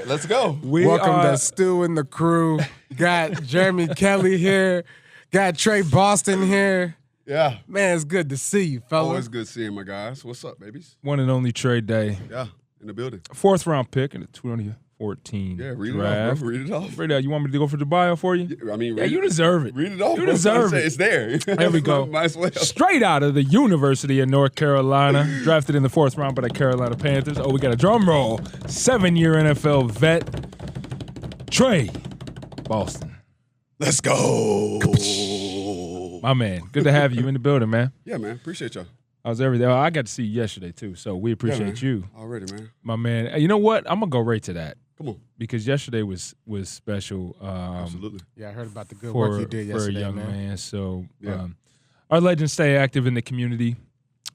right, let's go. Welcome to Stu and the crew. Got Jeremy Kelley here. Got Tre Boston here. Yeah. Man, it's good to see you, fella. Always good seeing my guys. What's up, babies? One and only Tre Day. Yeah, in the building. 4th round pick in the 2014 read draft. it off, bro. Read it off. Read it out. You want me to go for the bio for you? I mean, you deserve it. Read it off. You bro. deserve it. It's there. There we go. Might as well. Straight out of the University of North Carolina, drafted in the 4th round by the Carolina Panthers. Oh, we got a drum roll. 7-year NFL vet, Tre Boston. Let's go. My man, good to have you in the building, man. Yeah, man. Appreciate y'all. How's everything? Oh, I got to see you yesterday, too, so we appreciate you. Already, man. My man. You know what? I'm going to go right to that. Come on. Because yesterday was special. Absolutely. Yeah, I heard about the good work you did yesterday, for a young man. So Yeah. Our legends stay active in the community,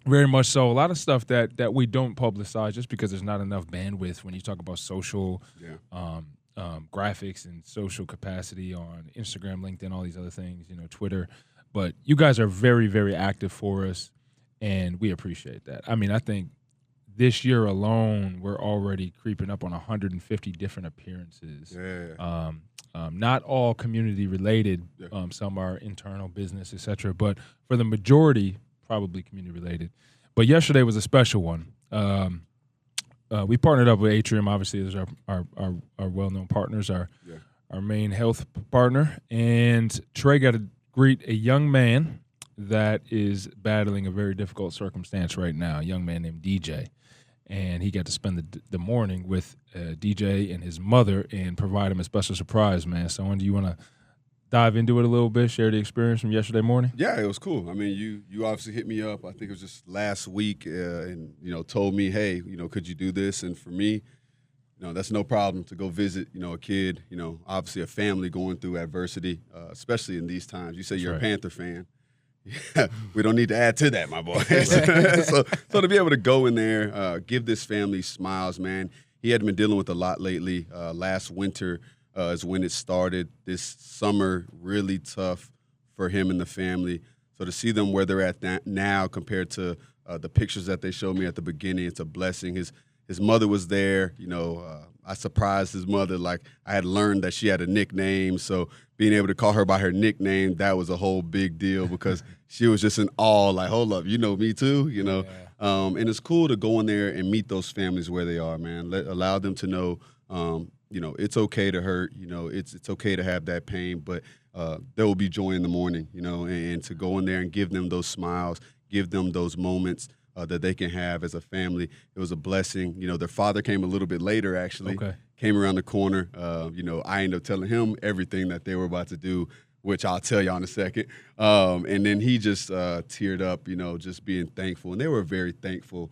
very much so. A lot of stuff that we don't publicize just because there's not enough bandwidth when you talk about social graphics and social capacity on Instagram, LinkedIn, all these other things, Twitter. But you guys are very, very active for us, and we appreciate that. I mean, I think this year alone, we're already creeping up on 150 different appearances. Yeah. Not all community related. Yeah. Some are internal business, et cetera. But for the majority, probably community related. But yesterday was a special one. We partnered up with Atrium, obviously, as our well-known partners, our main health partner. And Tre got to greet a young man that is battling a very difficult circumstance right now, a young man named DJ. And he got to spend the morning with DJ and his mother and provide him a special surprise, man. So, do you want to dive into it a little bit, share the experience from yesterday morning? Yeah, it was cool. I mean, you obviously hit me up. I think it was just last week and, told me, hey, could you do this? And for me, that's no problem to go visit, a kid, obviously a family going through adversity, especially in these times. You say you're a Panther fan. Yeah, we don't need to add to that, my boy. so to be able to go in there, give this family smiles, man. He had been dealing with a lot lately. Last winter is when it started. This summer, really tough for him and the family. So to see them where they're at now compared to the pictures that they showed me at the beginning, it's a blessing. His mother was there. I surprised his mother. Like, I had learned that she had a nickname, so being able to call her by her nickname, that was a whole big deal because she was just in awe, like, hold up, me too, Yeah. And it's cool to go in there and meet those families where they are, man. Allow them to know, it's okay to hurt, it's okay to have that pain, but there will be joy in the morning, and to go in there and give them those smiles, give them those moments that they can have as a family. It was a blessing. Their father came a little bit later, actually. Okay. Came around the corner. I ended up telling him everything that they were about to do, which I'll tell y'all in a second. And then he just teared up, just being thankful. And they were a very thankful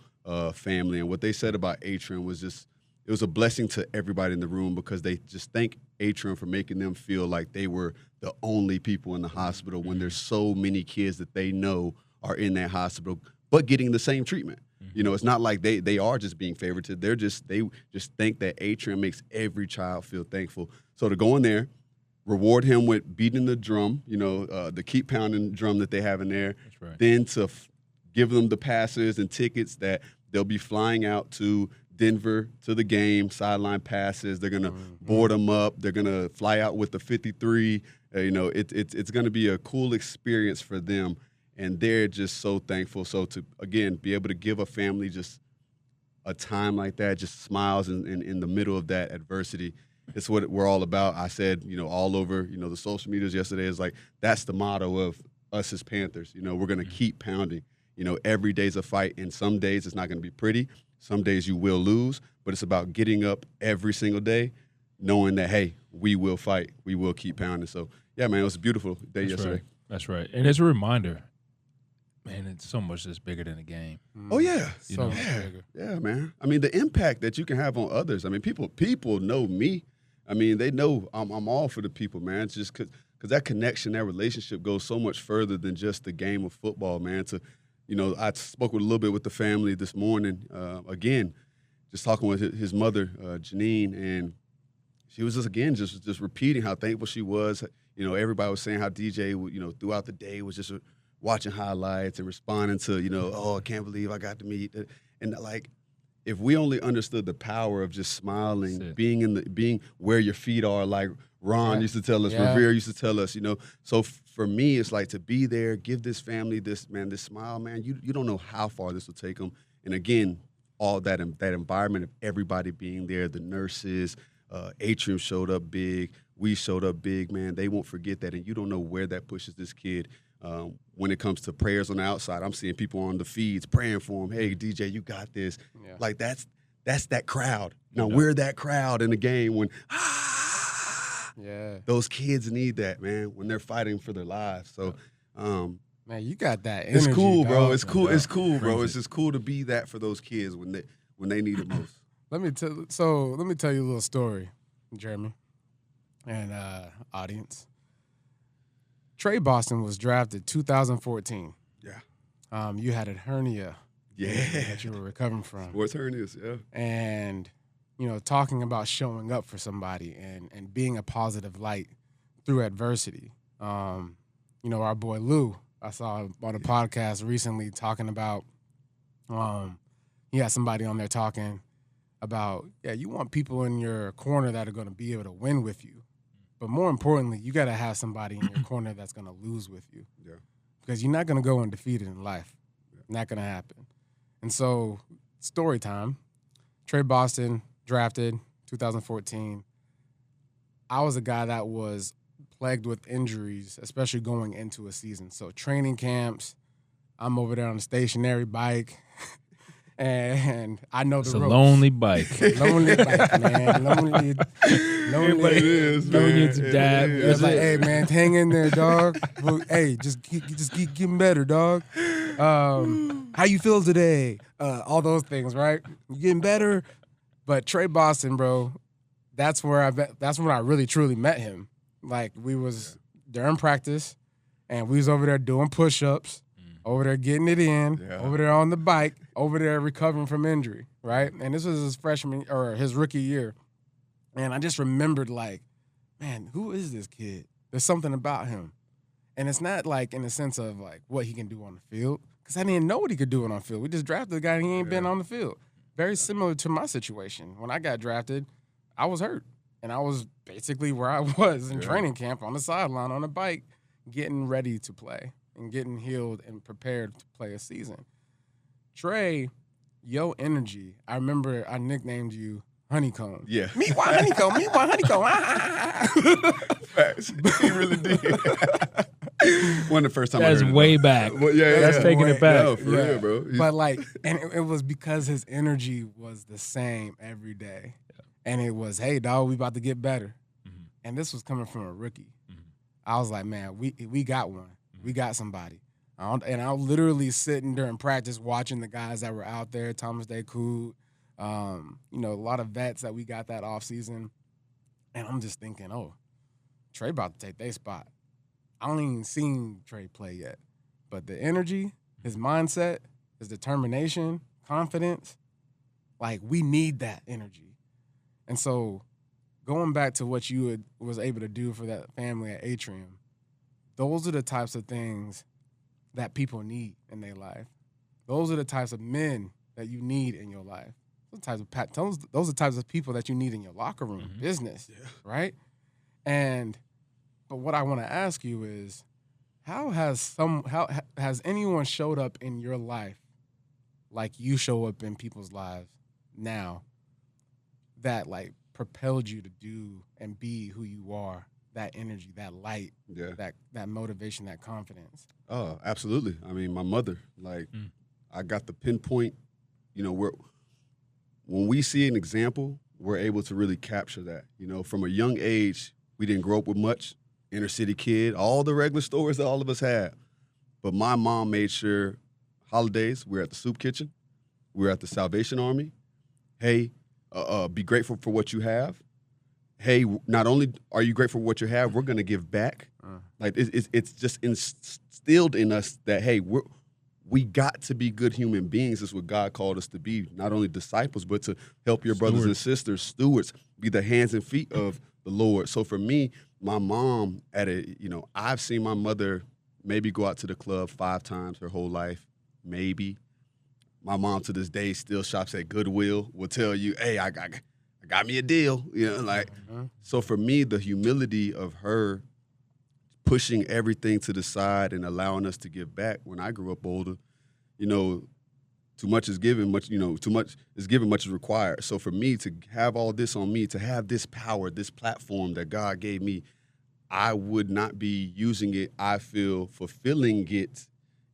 family. And what they said about Atrium was just, it was a blessing to everybody in the room because they just thank Atrium for making them feel like they were the only people in the hospital when there's so many kids that they know are in that hospital but getting the same treatment. It's not like they are just being favorited. They just think that Atrium makes every child feel thankful. So to go in there, reward him with beating the drum, the keep pounding drum that they have in there. That's right. Then to give them the passes and tickets that they'll be flying out to Denver to the game, sideline passes. They're going to board them up. They're going to fly out with the 53. It's going to be a cool experience for them. And they're just so thankful. So to, again, be able to give a family just a time like that, just smiles in the middle of that adversity, it's what we're all about. I said, all over, the social medias yesterday is like, that's the motto of us as Panthers. We're going to keep pounding. Every day's a fight. And some days it's not going to be pretty. Some days you will lose. But it's about getting up every single day, knowing that, hey, we will fight. We will keep pounding. So, yeah, man, it was a beautiful day yesterday. Right. That's right. And as a reminder, man, it's so much that's bigger than a game. Oh, yeah. So much bigger. Yeah, man. I mean, the impact that you can have on others. I mean, people know me. I mean, they know I'm all for the people, man. It's just because that connection, that relationship goes so much further than just the game of football, man. I spoke with a little bit with the family this morning. Again, just talking with his mother, Janine, and she was just repeating how thankful she was. Everybody was saying how DJ, throughout the day was just watching highlights and responding to, oh, I can't believe I got to meet. And, like, if we only understood the power of just smiling, being where your feet are, like Ron used to tell us, Revere used to tell us, So for me, it's like to be there, give this family this smile, man. You don't know how far this will take them. And again, all that environment of everybody being there, the nurses, Atrium showed up big, we showed up big, man. They won't forget that, and you don't know where that pushes this kid. When it comes to prayers on the outside, I'm seeing people on the feeds praying for him. Hey, DJ, you got this. Yeah. Like that's that crowd. Now we're that crowd in the game when those kids need that, man, when they're fighting for their lives. So, man, you got that energy. It's cool, bro. Dog. It's cool. It's cool, bro. It's just cool to be that for those kids when they need it most. Let me tell you a little story, Jeremy, and audience. Tre Boston was drafted 2014. Yeah. You had a hernia. Yeah. That you were recovering from. Sports hernias, yeah. And, talking about showing up for somebody and being a positive light through adversity. Our boy Lou, I saw on a podcast recently talking about, he had somebody on there talking about, you want people in your corner that are going to be able to win with you. But more importantly, you got to have somebody in your corner that's going to lose with you. Yeah. Because you're not going to go undefeated in life. Yeah. Not going to happen. And so, story time. Tre Boston, drafted 2014. I was a guy that was plagued with injuries, especially going into a season. So, training camps, I'm over there on a stationary bike. And I know the ropes. Lonely bike. Lonely bike, man. Lonely. Everybody is, man. It's like, hey, man, hang in there, dog. Well, hey, just keep getting better, dog. How you feel today? All those things, right? You getting better? But Tre Boston, bro, that's when I really truly met him. Like, we was during practice, and we was over there doing push-ups. Over there getting it in, over there on the bike, over there recovering from injury, right? And this was his rookie year. And I just remembered, like, man, who is this kid? There's something about him. And it's not like in the sense of like what he can do on the field, because I didn't know what he could do on the field. We just drafted a guy and he ain't been on the field. Very similar to my situation. When I got drafted, I was hurt. And I was basically where I was in training camp on the sideline on a bike, getting ready to play. And getting healed and prepared to play a season. Tre, your energy, I remember I nicknamed you Honeycomb. Yeah. Meet one honeycomb, meet one honeycomb. Facts. He really did. One of the first time That's I heard way it, back. Well, That's taking it back. No, for real, bro. But like, and it was because his energy was the same every day. Yeah. And it was, hey, dog, we about to get better. Mm-hmm. And this was coming from a rookie. Mm-hmm. I was like, man, we got one. We got somebody. And I was literally sitting during practice watching the guys that were out there, Thomas Decoud, a lot of vets that we got that offseason. And I'm just thinking, oh, Tre about to take their spot. I don't even seen Tre play yet. But the energy, his mindset, his determination, confidence, like we need that energy. And so going back to what you was able to do for that family at Atrium, those are the types of things that people need in their life. Those are the types of men that you need in your life. Those are the types of people that you need in your locker room, business, right? But what I want to ask you is, how has anyone showed up in your life like you show up in people's lives now that like propelled you to do and be who you are? That energy, that light, that motivation, that confidence. Oh, absolutely. I mean, my mother, I got the pinpoint, when we see an example, we're able to really capture that. From a young age, we didn't grow up with much, inner city kid, all the regular stories that all of us had. But my mom made sure holidays, we're at the soup kitchen, we're at the Salvation Army. Hey, be grateful for what you have. Hey, not only are you grateful for what you have, we're going to give back. Like it's just instilled in us that, hey, we got to be good human beings. That's what God called us to be, not only disciples, but to help your brothers and sisters, stewards, be the hands and feet of the Lord. So for me, my mom, I've seen my mother maybe go out to the club 5 times her whole life, maybe. my mom to this day still shops at Goodwill, will tell you, hey, I got me a deal. So for me, the humility of her pushing everything to the side and allowing us to give back when I grew up older, too much is given, too much is given, much is required. So for me to have all this on me, to have this power, this platform that God gave me, I would not be using it, I feel, fulfilling it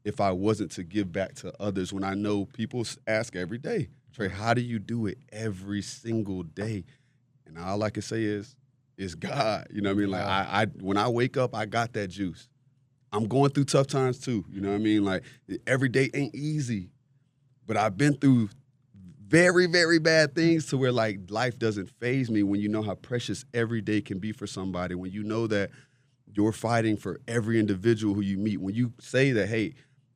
if I wasn't to give back to others. When I know people ask every day, Tre, how do you do it every single day? And all I can say is God. You know what I mean? Like I when I wake up, I got that juice. I'm going through tough times too. You know what I mean? Like every day ain't easy, but I've been through very, very bad things to where like life doesn't faze me when you know how precious every day can be for somebody, when you know that you're fighting for every individual who you meet. When you say that, hey,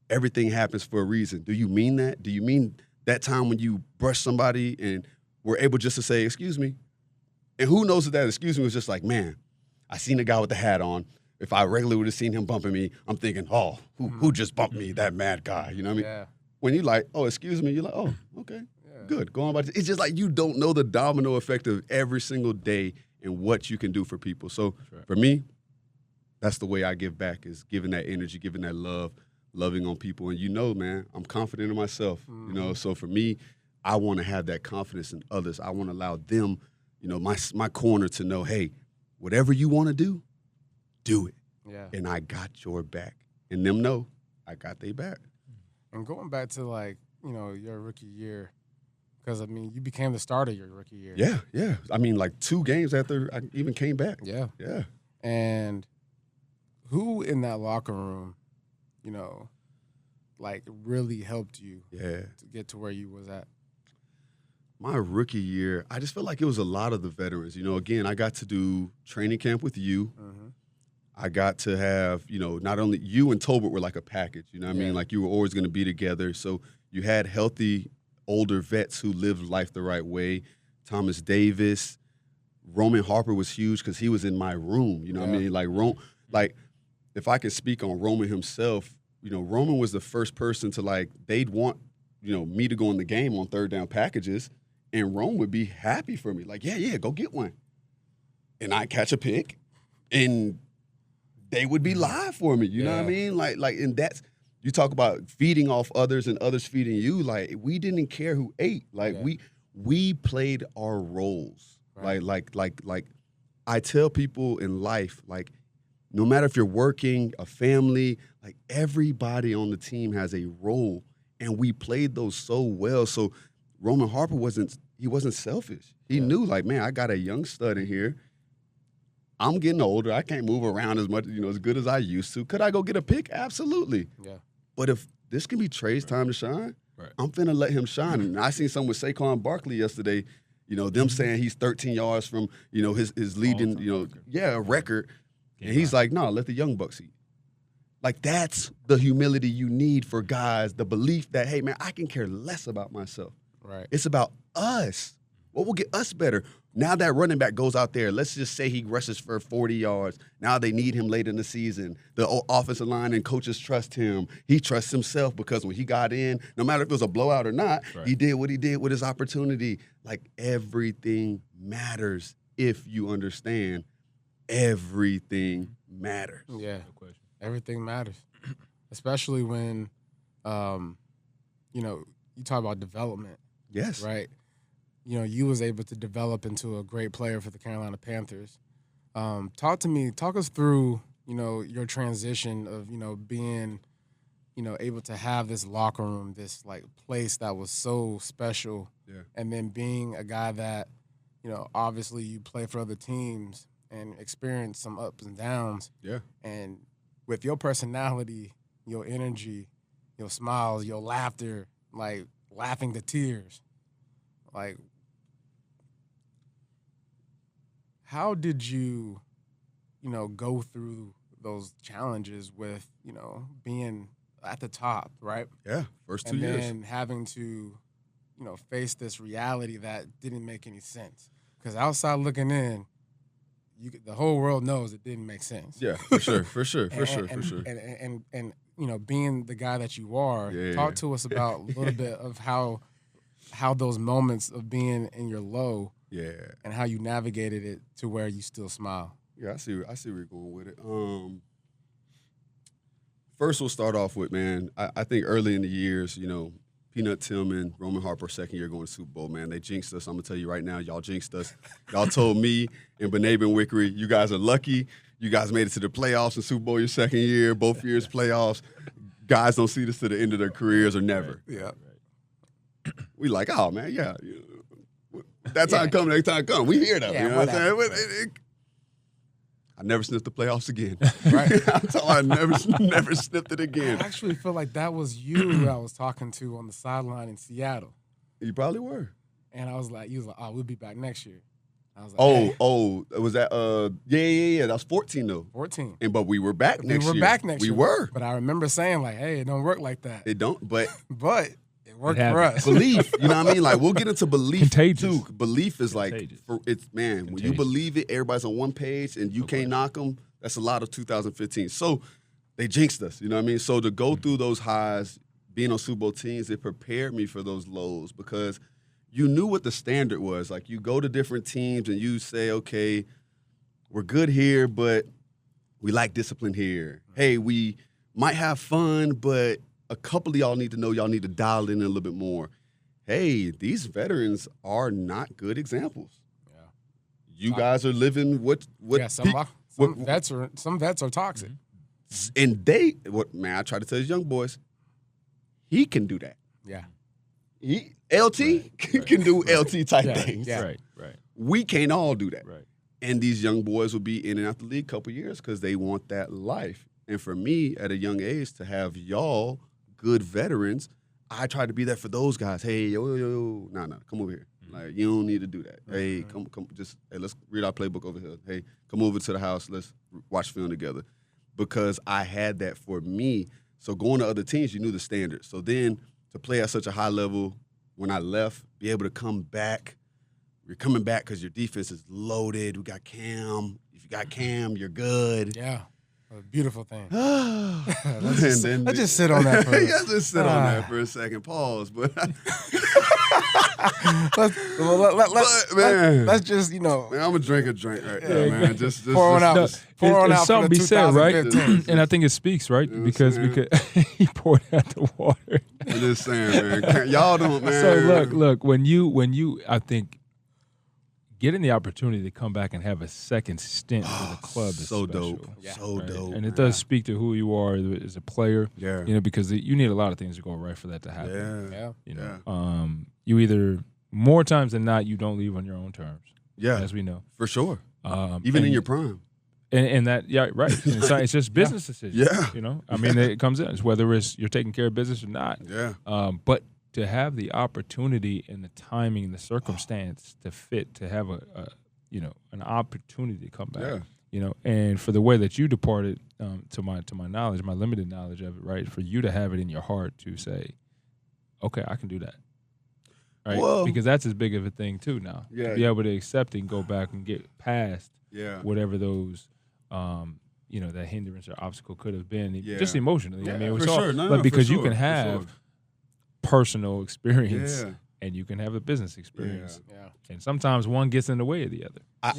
everything happens for a reason. Do you mean that? Do you mean that time when you brush somebody and were able just to say, excuse me? And who knows if that excuse me was just like, man, I seen a guy with the hat on. If I regularly would have seen him bumping me, I'm thinking, oh, who just bumped me? That mad guy. You know what I mean? Yeah. When you like, oh, excuse me, you're like, oh, okay, good. Go on about it. It's just like you don't know the domino effect of every single day and what you can do for people. So for me, that's the way I give back, is giving that energy, giving that love, loving on people. And man, I'm confident in myself, So for me, I want to have that confidence in others. I want to allow them, my corner to know, hey, whatever you want to do it. Yeah. And I got your back. And them know I got their back. And going back to, like, your rookie year, because, you became the starter your rookie year. Yeah. I mean, like 2 games after I even came back. Yeah. Yeah. And who in that locker room, really helped you to get to where you was at? My rookie year, I just felt like it was a lot of the veterans. Again, I got to do training camp with you. Mm-hmm. I got to have, not only you and Tolbert were like a package, you know what I mean? Like you were always going to be together. So you had healthy older vets who lived life the right way. Thomas Davis, Roman Harper was huge because he was in my room, you know what I mean? Like if I could speak on Roman himself, Roman was the first person to they'd want, me to go in the game on third down packages, and Roman would be happy for me. Like, yeah, go get one. And I'd catch a pick, and they would be live for me. You know what I mean? And that's, you talk about feeding off others and others feeding you. Like, we didn't care who ate. Like, we played our roles. Right. Like I tell people in life, like, no matter if you're working, a family, like everybody on the team has a role, and we played those so well. So Roman Harper wasn't selfish. He knew, like, man, I got a young stud in here. I'm getting older. I can't move around as much, as good as I used to. Could I go get a pick? Absolutely. Yeah. But if this can be Tre's time to shine, I'm finna let him shine. And I seen something with Saquon Barkley yesterday, them saying he's 13 yards from, his leading, record. And he's like, no, let the young bucks eat. Like, that's the humility you need for guys, the belief that, hey, man, I can care less about myself. Right. It's about us. What will get us better? Now that running back goes out there, let's just say he rushes for 40 yards. Now they need him late in the season. The offensive line and coaches trust him. He trusts himself because when he got in, no matter if it was a blowout or not, he did what he did with his opportunity. Like, everything matters if you understand. Everything matters. Yeah, no question. Everything matters, especially when, you talk about development. Yes. Right. You was able to develop into a great player for the Carolina Panthers. Talk us through, your transition of, being, able to have this locker room, this place that was so special. Yeah. And then being a guy that, obviously you play for other teams and experience some ups and downs. Yeah. And with your personality, your energy, your smiles, your laughter, laughing to tears, how did you, go through those challenges with, being at the top, right? Yeah, first 2 years. And then having to, face this reality that didn't make any sense. Because outside looking in, the whole world knows it didn't make sense. Yeah, for sure. And being the guy that you are, Yeah. talk to us about a little bit of how those moments of being in your low, and how you navigated it to where you still smile. Yeah, I see where you're going with it. First, we'll start off with, man, I think early in the years, Peanut Tillman, Roman Harper, second year going to Super Bowl, man, they jinxed us. I'm going to tell you right now, y'all jinxed us. Y'all told me and Benabe and Wickery, you guys are lucky. You guys made it to the playoffs in Super Bowl your second year, both years playoffs. Guys don't see this to the end of their careers or never. Yeah. We like, oh, man, yeah. That time come, next time come. We hear that. Yeah, you know what I'm saying? I never sniffed the playoffs again. Right. I never sniffed it again. I actually feel like that was you who I was talking to on the sideline in Seattle. You probably were. And I was like, you was like, oh, we'll be back next year. I was like, was that yeah. That was 14 though. 14. But we were back next year. We were back next year. We were. But I remember saying like, hey, it don't work like that. It don't, but it worked for us. Belief, you know what I mean? Like we'll get into belief Contagious. too. Belief is like when you believe it, everybody's on one page and you can't knock them. That's a lot of 2015. So they jinxed us, you know what I mean? So to go through those highs, being on Super Bowl teams, it prepared me for those lows because you knew what the standard was. Like you go to different teams and you say, okay, we're good here, but we lack discipline here. Hey, we might have fun, but a couple of y'all need to know y'all need to dial in a little bit more. Hey, these veterans are not good examples. Yeah. You guys are living what some vets are toxic. And I try to tell these young boys, he can do that. Yeah. LT can do LT type things. Yeah. Right. We can't all do that. Right. And these young boys will be in and out the league a couple years because they want that life. And for me, at a young age, to have y'all good veterans, I try to be that for those guys. Hey, yo, come over here. Like, you don't need to do that. Hey, come, let's read our playbook over here. Hey, come over to the house. Let's watch film together. Because I had that for me. So going to other teams, you knew the standard. So then to play at such a high level, when I left, be able to come back. You're coming back because your defense is loaded. We got Cam. If you got Cam, you're good. Yeah. A beautiful thing. Let's just sit on that for just sit on that for a second. Pause. But let's just, man, I'm going to drink a drink right now, man. Just pour one out. Pour one out something for the be said, right? 2015. And I think it speaks, right? You know because he poured out the water. I'm just saying, man. Y'all don't, man. So look, when you, I think, getting the opportunity to come back and have a second stint with the club is so special, dope. Yeah. So dope. And it does speak to who you are as a player. Yeah. Because you need a lot of things to go right for that to happen. Yeah. You either more times than not you don't leave on your own terms. Yeah. As we know. For sure. Even in your prime. And that, yeah, right. And it's just business decisions. Yeah. I mean, it comes in. It's whether you're taking care of business or not. Yeah. But to have the opportunity and the timing and the circumstance to have an opportunity to come back, and for the way that you departed, to my knowledge, my limited knowledge of it, right, for you to have it in your heart to say, okay, I can do that, right, well, because that's as big of a thing too now. Yeah. To be able to accept and go back and get past, whatever those. That hindrance or obstacle could have been, just emotionally. Yeah, I mean, for sure. But because for you can sure, have personal experience Yeah. and you can have a business experience. Yeah. And sometimes one gets in the way of the other. I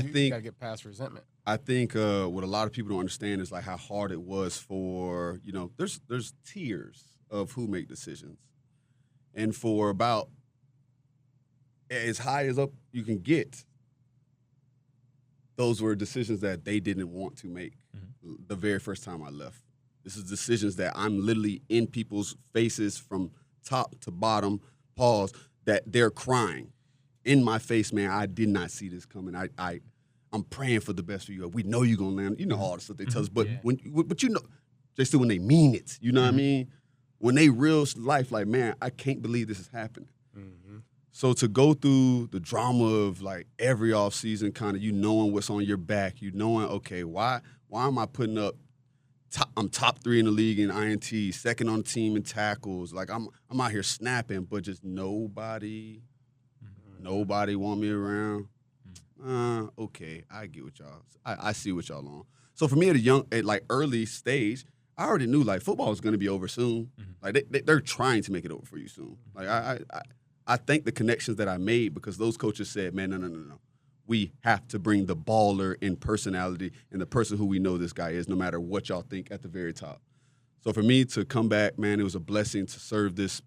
You think gotta get past resentment. I think what a lot of people don't understand is like how hard it was for, there's tiers of who make decisions. And for about as high as up you can get, those were decisions that they didn't want to make the very first time I left. This is decisions that I'm literally in people's faces from top to bottom, pause, that they're crying in my face, man. I did not see this coming. I'm praying for the best for you. We know you're going to land. You know all the stuff they tell us. But just when they mean it, you know what I mean? When they real life, like, man, I can't believe this is happening. Mm-hmm. So to go through the drama of like every offseason, kind of you knowing what's on your back, you knowing, okay, why am I putting up I'm top 3 in the league in INT, second on the team in tackles. Like I'm out here snapping, but just nobody want me around. Okay, I get what y'all. I see what y'all on. So for me at early stage, I already knew like football was going to be over soon. Like they're trying to make it over for you soon. Like I thank the connections that I made because those coaches said, man, no. We have to bring the baller in personality and the person who we know this guy is, no matter what y'all think at the very top. So for me to come back, man, it was a blessing to serve this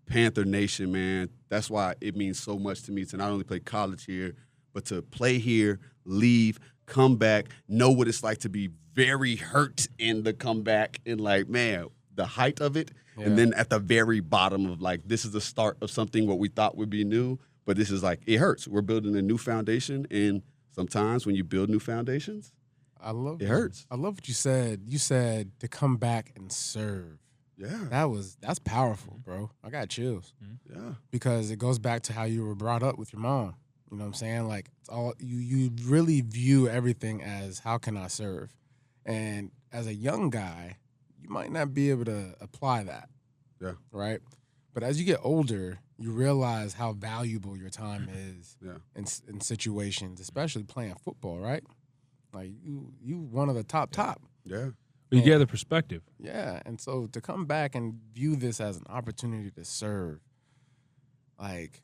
Panther Nation, man. That's why it means so much to me to not only play college here, but to play here, leave, come back, know what it's like to be very hurt in the comeback and like, man, the height of it. Yeah. And then at the very bottom of like, this is the start of something what we thought would be new, but this is like, it hurts. We're building a new foundation. And sometimes when you build new foundations, it hurts. I love what you said. You said to come back and serve. Yeah. That's powerful, bro. I got chills. Yeah. Because it goes back to how you were brought up with your mom. You know what I'm saying? Like it's all you really view everything as how can I serve? And as a young guy, you might not be able to apply that. Yeah. Right? But as you get older, you realize how valuable your time is in situations, especially playing football, right? Like you one of the top. Yeah. You get the perspective. Yeah. And so to come back and view this as an opportunity to serve, like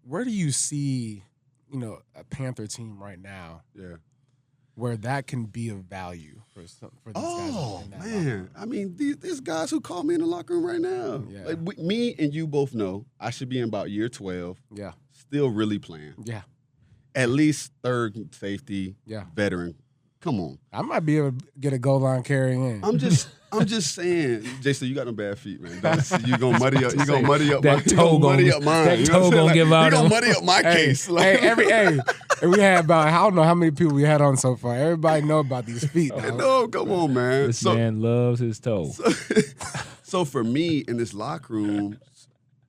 where do you see, a Panther team right now? Yeah. Where that can be of value for these guys. Oh, man. I mean, these guys who call me in the locker room right now. Yeah. Like, me and you both know I should be in about year 12. Yeah. Still really playing. Yeah. At least third safety, veteran. Come on. I might be able to get a goal line carry in. I'm just saying, Jason, you got them bad feet, man. You gonna muddy up. You gonna muddy up that toe mine. That toe gonna give out. You gonna muddy up my case. And we had about, I don't know how many people we had on so far. Everybody know about these feet. No, come on, man. This man loves his toe. So for me in this locker room,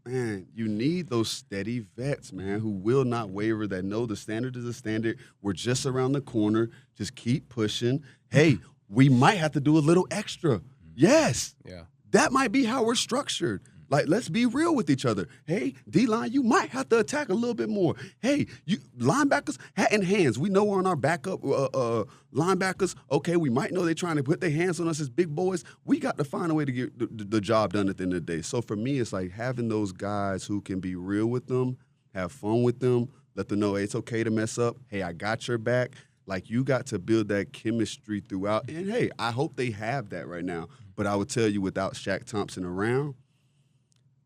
man, you need those steady vets, man, who will not waver, that know the standard is a standard. We're just around the corner. Just keep pushing. Hey, we might have to do a little extra. Yes. Yeah. That might be how we're structured. Like, let's be real with each other. Hey, D-line, you might have to attack a little bit more. Hey, you linebackers, hat in hands. We know we're on our backup linebackers. Okay, we might know they're trying to put their hands on us as big boys. We got to find a way to get the job done at the end of the day. So for me, it's like having those guys who can be real with them, have fun with them, let them know, hey, it's okay to mess up. Hey, I got your back. Like, you got to build that chemistry throughout. And, hey, I hope they have that right now. But I would tell you, without Shaq Thompson around,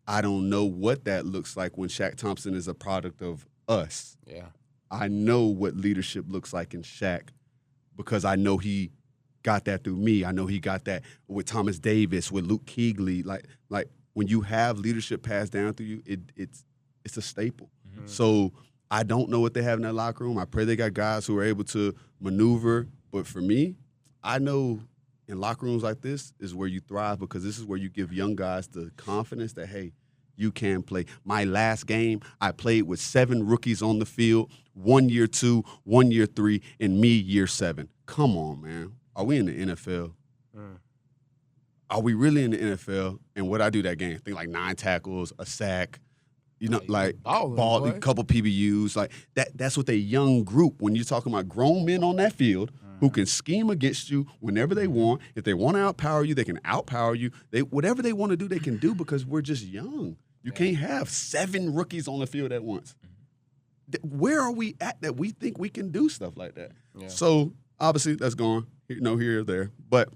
I don't know what that looks like when Shaq Thompson is a product of us. Yeah. I know what leadership looks like in Shaq because I know he got that through me. I know he got that with Thomas Davis, with Luke Kuechly. Like when you have leadership passed down through you, it's a staple. Mm-hmm. So I don't know what they have in that locker room. I pray they got guys who are able to maneuver. But for me, I know in locker rooms like this is where you thrive because this is where you give young guys the confidence that, hey, you can play. My last game, I played with 7 rookies on the field, 1 year 2, 1 year 3, and me year 7. Come on, man. Are we in the NFL? Are we really in the NFL? And what I do that game, I think like 9 tackles, a sack, like ball, a couple PBUs. Like that's what a young group, when you're talking about grown men on that field, who can scheme against you whenever they want. If they want to outpower you, they can outpower you. Whatever they want to do, they can do because we're just young. You can't have 7 rookies on the field at once. Where are we at that we think we can do stuff like that? Yeah. So, obviously, that's gone, here or there. But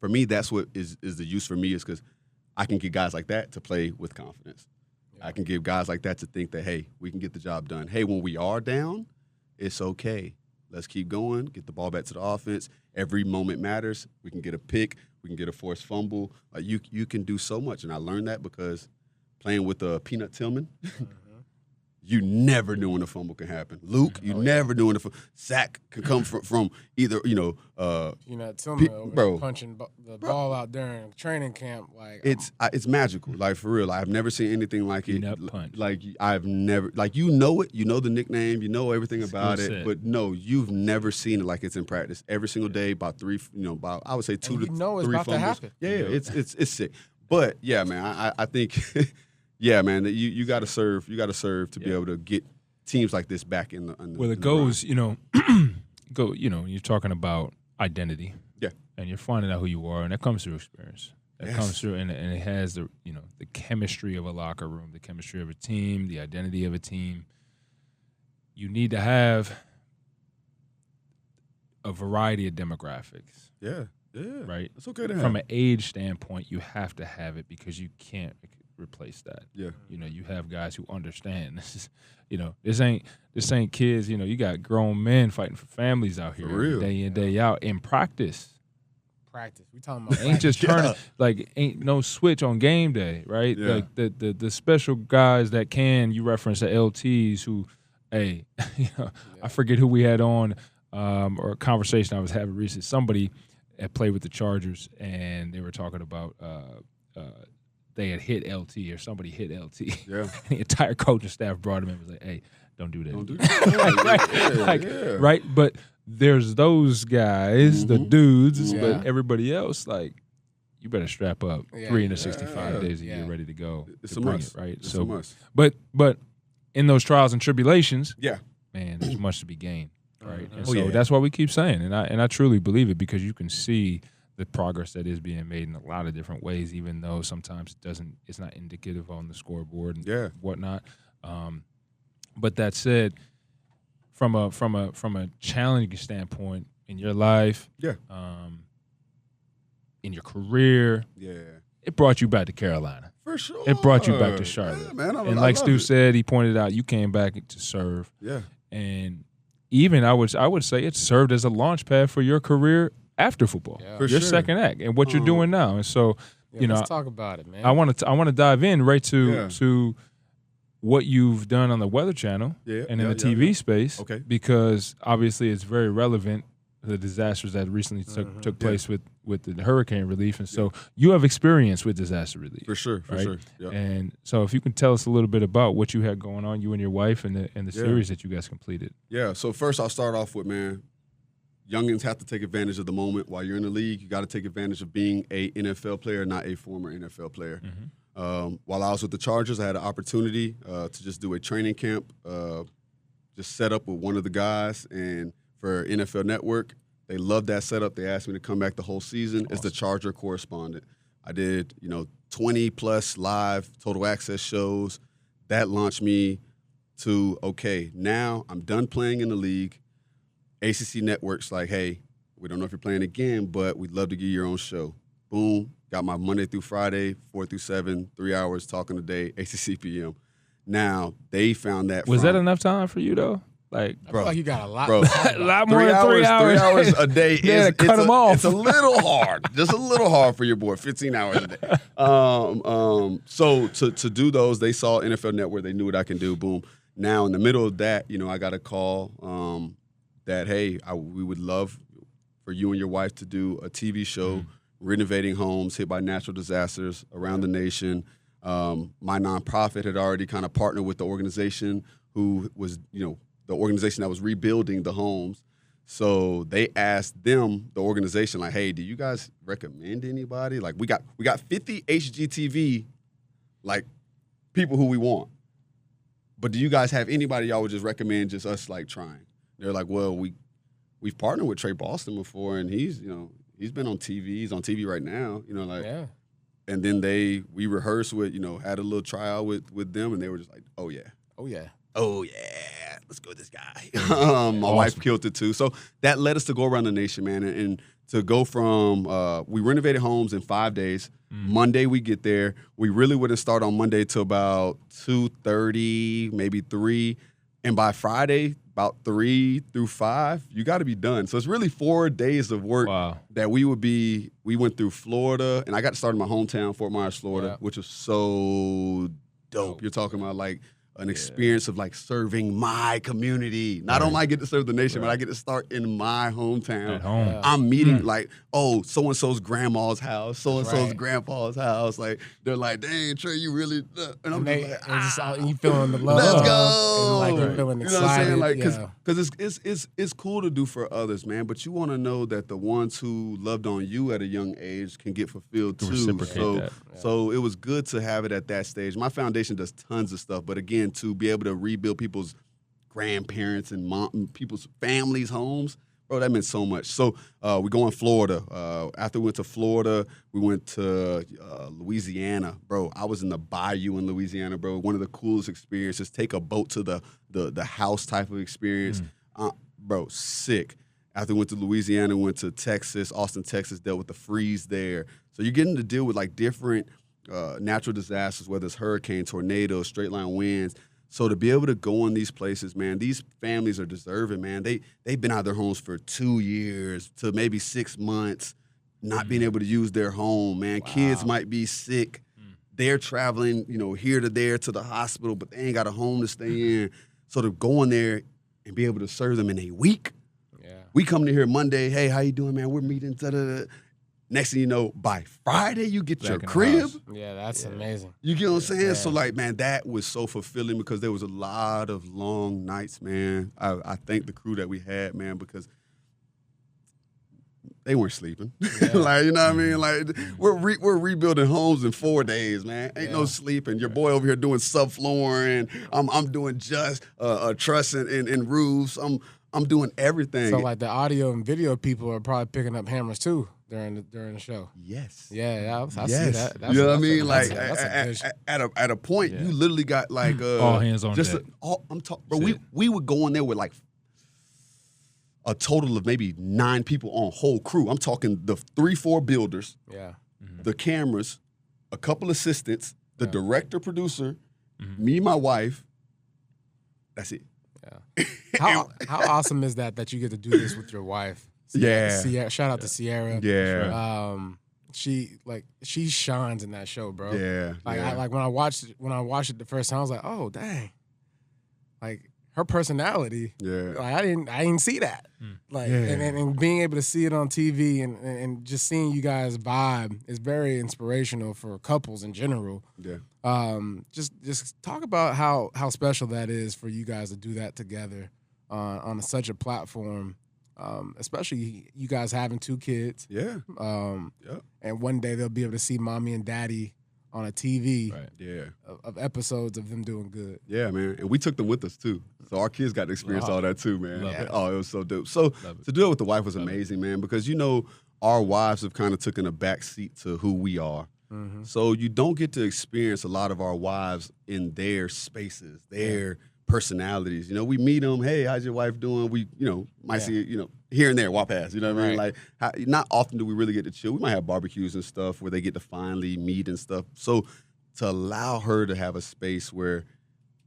for me, that's what is the use for me is because I can get guys like that to play with confidence. Yeah. I can give guys like that to think that, hey, we can get the job done. Hey, when we are down, it's okay. Let's keep going, get the ball back to the offense. Every moment matters. We can get a pick. We can get a forced fumble. Like you can do so much. And I learned that because playing with Peanut Tillman, you never knew when a fumble can happen. Luke, you never knew when a sack can come from either, Tillman punching the ball out during training camp. Like it's magical. Like, for real. I've never seen anything like it. Nut punch. Like, I've never, like, you know it. You know the nickname. You know everything about it. But, no, you've never seen it like it's in practice. Every single day, about 3, about, I would say 2 to 3 fumbles. It's about to happen. Yeah, it's sick. But, yeah, man, I think – yeah, man, you got to serve. You got to serve to be able to get teams like this back in the. Well, it goes, you're talking about identity. Yeah. And you're finding out who you are, and that comes through experience. That Yes. comes through, and it has the chemistry of a locker room, the chemistry of a team, the identity of a team. You need to have a variety of demographics. Yeah. Right. It's okay to have. From an age standpoint, you have to have it because you can't replace that. Yeah. You have guys who understand. This is, this ain't kids. You got grown men fighting for families out here For real. day in, day out in practice. We talking about Ain't just turning ain't no switch on game day, right? Yeah. Like the special guys that you reference the LTs who, hey, I forget who we had on or a conversation I was having recently. Somebody had played with the Chargers and they were talking about they had hit LT or somebody hit LT. Yeah. The entire coaching staff brought him in and was like, hey, don't do that. Don't do that. Right? But there's those guys, the dudes, Yeah. but everybody else, you better strap up Yeah, 365 days a year ready to go. It's to a bring must. it, right? It's a must. But in those trials and tribulations, Yeah. man, there's much to be gained, right? And Oh, so yeah. that's why we keep saying, and I truly believe it because you can see the progress that is being made in a lot of different ways, even though sometimes it's not indicative on the scoreboard and whatnot. But that said, from a challenging standpoint in your life, in your career, it brought you back to Carolina. For sure. It brought you back to Charlotte. Yeah, man, and like Stu said, he pointed out, you came back to serve. Yeah. And even I would say it served as a launch pad for your career after football. Yeah. For Your sure. second act and what you're doing now. And so, let's talk about it, man. I want to dive in right to what you've done on the Weather Channel and in the TV space. Okay. Because obviously it's very relevant, the disasters that recently took place with the hurricane relief. And so you have experience with disaster relief. For sure. For right? sure. Yeah. And so if you can tell us a little bit about what you had going on, you and your wife, and the series that you guys completed. Yeah. So first I'll start off with, man, youngins have to take advantage of the moment. While you're in the league, you got to take advantage of being a NFL player, not a former NFL player. While I was with the Chargers, I had an opportunity to just do a training camp, just set up with one of the guys, and for NFL Network, they loved that setup. They asked me to come back the whole season as the Charger correspondent. I did, 20-plus live total access shows. That launched me to, okay, now I'm done playing in the league. ACC Network's like, hey, we don't know if you're playing again, but we'd love to give you your own show. Boom. Got my Monday through Friday, 4 through 7, 3 hours talking a day, ACC PM. Now, they found that Was that enough time for you, though? Like, I feel like you got a lot. Bro, a lot more than 3 hours. 3 hours a day Yeah, is cut 'em off. It's a little hard, just a little hard for your boy. 15 hours a day. So to do those, they saw NFL Network. They knew what I can do. Boom. Now in the middle of that, I got a call that hey, we would love for you and your wife to do a TV show renovating homes hit by natural disasters around the nation. My nonprofit had already kind of partnered with the organization who was the organization that was rebuilding the homes. So they asked them, the organization, like, hey, do you guys recommend anybody? Like, we got 50 HGTV, like, people who we want. But do you guys have anybody y'all would just recommend just us, like, trying? They're like, well, we've partnered with Tre Boston before, and he's been on TV. He's on TV right now, Yeah. And then we rehearsed with, had a little trial with them, and they were just like, oh, yeah. Oh, yeah. Oh, yeah, let's go with this guy. My wife killed it, too. So that led us to go around the nation, man, and to go from we renovated homes in 5 days. Monday we get there. We really wouldn't start on Monday till about 2:30, maybe 3. And by Friday, about 3 through 5, you got to be done. So it's really 4 days of work that we went through Florida. And I got to start in my hometown, Fort Myers, Florida, which was so dope. You're talking about, like, an experience of, like, serving my community. Not only I get to serve the nation, but I get to start in my hometown. At home. Yeah. I'm meeting, like, so-and-so's grandma's house, so-and-so's Right. grandpa's house. Like, they're like, dang, Trey, you really, and I'm just like, You feeling the love. let's go. And like you feeling You excited. know what I'm saying? Like, yeah. because it's cool to do for others, man. But you want to know that the ones who loved on you at a young age can get fulfilled To too. reciprocate that. So it was good to have it at that stage. My foundation does tons of stuff, but again, to be able to rebuild people's grandparents and people's families' homes bro, that meant so much. So we go in Florida. After we went to Florida, we went to Louisiana. Bro, I was in the bayou in Louisiana, bro. One of the coolest experiences. Take a boat to the house type of experience. Bro, sick. After we went to Louisiana, we went to Texas, Austin, Texas, dealt with the freeze there. So you're getting to deal with like different natural disasters, whether it's hurricanes, tornadoes, straight line winds. So to be able to go in these places, man, these families are deserving, man. They've been out of their homes for 2 years to maybe 6 months, not being able to use their home, man. Wow. Kids might be sick. They're traveling, here to there to the hospital, but they ain't got a home to stay in. So to go in there and be able to serve them in a week. Yeah. We come to here Monday, hey, how you doing, man? We're meeting, da-da-da. Next thing you know, by Friday, you get your crib. Yeah, that's amazing. You get what I'm saying? Yeah. So, like, man, that was so fulfilling because there was a lot of long nights, man. I thank the crew that we had, man, because they weren't sleeping. Yeah. Like, you know what I mean? Like, we're rebuilding homes in 4 days, man. Ain't no sleeping. Your boy over here doing subflooring. I'm doing just truss and roofs. I'm doing everything. So, like, the audio and video people are probably picking up hammers, too. During the show. Yes. Yeah, I see that. You know what I mean? Like at a point, you literally got like all hands on deck. I'm talking, bro. We would go in there with like a total of maybe 9 people on whole crew. I'm talking the 3-4 builders, the cameras, a couple assistants, the director, producer, me, my wife. That's it. Yeah. How awesome is that you get to do this with your wife? Sierra, shout out to Sierra. Yeah. She shines in that show, bro. Yeah. Like when I watched it the first time, I was like, oh dang. Like her personality. Yeah. Like I didn't see that. Like and being able to see it on TV and just seeing you guys vibe is very inspirational for couples in general. Yeah. Just talk about how special that is for you guys to do that together on such a platform. Especially you guys having 2 kids. Yeah. And one day they'll be able to see mommy and daddy on a TV. Right. Yeah. Of episodes of them doing good. Yeah, man. And we took them with us too. So our kids got to experience all that too, man. It was so dope. So to do it with the wife was amazing, man, because our wives have kind of taken a back seat to who we are. Mm-hmm. So you don't get to experience a lot of our wives in their spaces, their personalities. We meet them. Hey, how's your wife doing? We, might see it, here and there, walk past. You know what I mean? Like, not often do we really get to chill. We might have barbecues and stuff where they get to finally meet and stuff. So to allow her to have a space where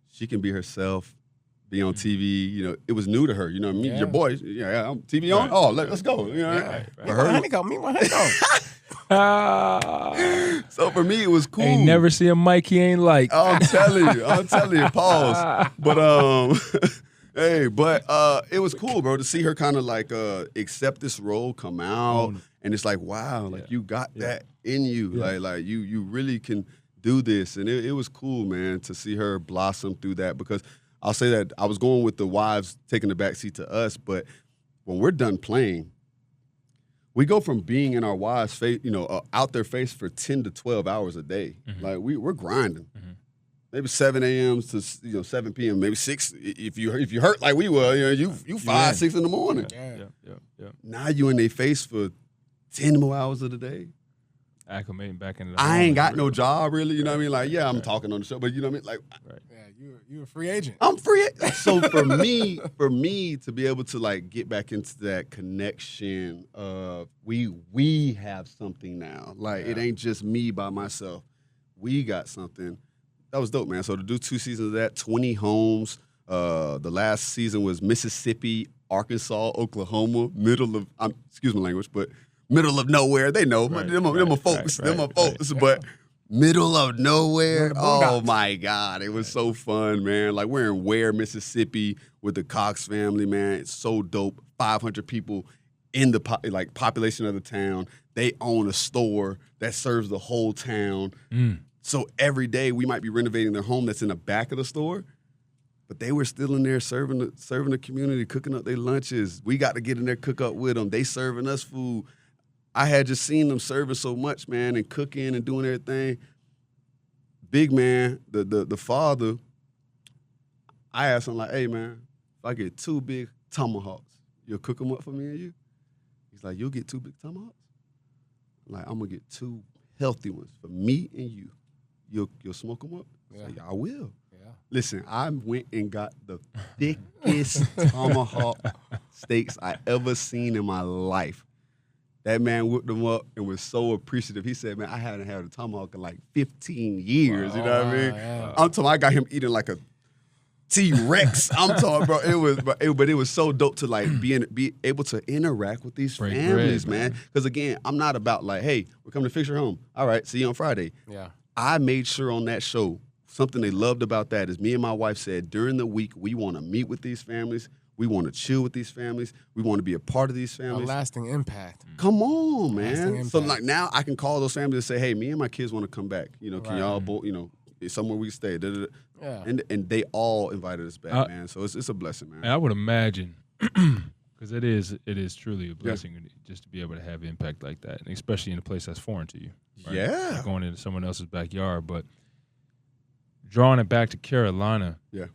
she can be herself, be on TV, it was new to her. Meet your boys. Yeah, I'm TV on. Oh, let's go. Honey, go meet my honey. So for me, it was cool. Ain't never see a mic he ain't like. I'm telling you, pause. But it was cool, bro, to see her kind of like accept this role, come out, and it's like, wow, like you got that in you, like you really can do this, and it was cool, man, to see her blossom through that. Because I'll say that I was going with the wives taking the backseat to us, but when we're done playing, we go from being in our wives' face, out their face for 10 to 12 hours a day. Mm-hmm. Like we're grinding. Mm-hmm. Maybe 7 a.m. to 7 p.m. Maybe 6 if you hurt like we were. You 5, 6 in the morning. Yeah. Now you in their face for 10 more hours of the day. Acclimating back into the I ain't got no job really. You know what I mean? Like I'm talking on the show, but you know what I mean? Like you a free agent. I'm free. So for me to be able to like get back into that connection of we have something now. Like it ain't just me by myself. We got something. That was dope, man. So to do 2 seasons of that, 20 homes. The last season was Mississippi, Arkansas, Oklahoma, excuse my language, but middle of nowhere. They know. Them are folks. But middle of nowhere. Oh, my God. It was so fun, man. Like, we're in Ware, Mississippi with the Cox family, man. It's so dope. 500 people in the population of the town. They own a store that serves the whole town. So every day we might be renovating their home that's in the back of the store. But they were still in there serving the community, cooking up their lunches. We got to get in there, cook up with them. They serving us food. I had just seen them serving so much, man, and cooking and doing everything. Big man, the father, I asked him, like, hey, man, if I get 2 big tomahawks, You'll cook them up for me and you? He's like, you'll get 2 big tomahawks? I'm like, I'm going to get 2 healthy ones for me and you. You'll smoke them up? Yeah. Like, I will. Yeah. Listen, I went and got the thickest tomahawk steaks I ever seen in my life. That man whipped them up and was so appreciative. He said, man, I hadn't had a tomahawk in like 15 years. You know what I mean? Yeah. I'm talking, I got him eating like a T-Rex. I'm talking, bro. But it was so dope to like be able to interact with these families, man. Because again, I'm not about like, hey, we're coming to fix your home. All right, see you on Friday. Yeah. I made sure on that show, something they loved about that is me and my wife said during the week, we want to meet with these families. We want to chill with these families. We want to be a part of these families. A lasting impact. Come on, man. So impact. like now I can call those families and say, hey, me and my kids want to come back. You know, can y'all, somewhere we stay. Yeah. And they all invited us back, man. So it's a blessing, man. And I would imagine, because it is truly a blessing just to be able to have impact like that, and especially in a place that's foreign to you. Right? Yeah. Like going into someone else's backyard, but drawing it back to Carolina. Yeah.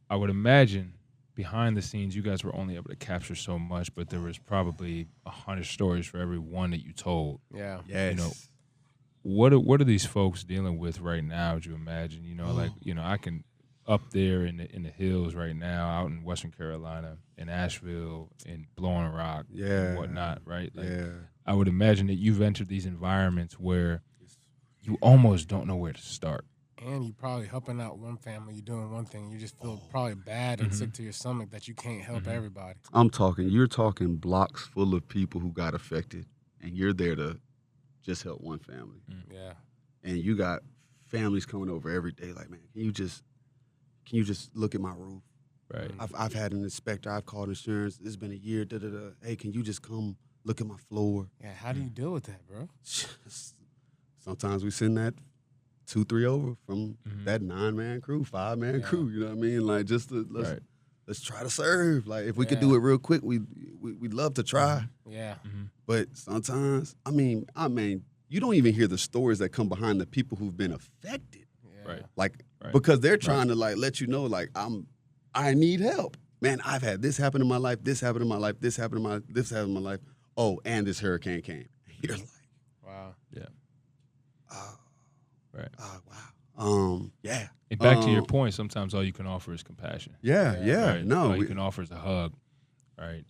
I would imagine behind the scenes, you guys were only able to capture so much, but there was probably 100 stories for every one that you told. Yeah. Yes. You know, what are these folks dealing with right now? Would you imagine? You know, like I can up there in the hills right now, out in Western Carolina, in Asheville, in Blowing Rock, and whatnot. Right? Like, I would imagine that you've entered these environments where you almost don't know where to start. And you probably helping out one family, you're doing one thing, you just feel probably bad and sick to your stomach that you can't help everybody. You're talking blocks full of people who got affected, and you're there to just help one family. Yeah. And you got families coming over every day like, man, can you just look at my roof? Right. I've had an inspector, I've called insurance, it's been a year, Hey, can you just come look at my floor? Yeah, how do you deal with that, bro? Sometimes we send that 2-3 over from that 9-man crew, 5-man crew. You know what I mean? Like just let's try to serve. Like if we could do it real quick, we'd love to try. Yeah. But sometimes, I mean, you don't even hear the stories that come behind the people who've been affected. Yeah. Right. Like because they're trying to like let you know like I need help. Man, I've had this happen in my life. This happened in my life. This happened in my life. Oh, and this hurricane came. You're like, wow. Yeah. Right. Yeah. And back to your point, sometimes all you can offer is compassion. Yeah. Right? No. All you can offer is a hug. Right.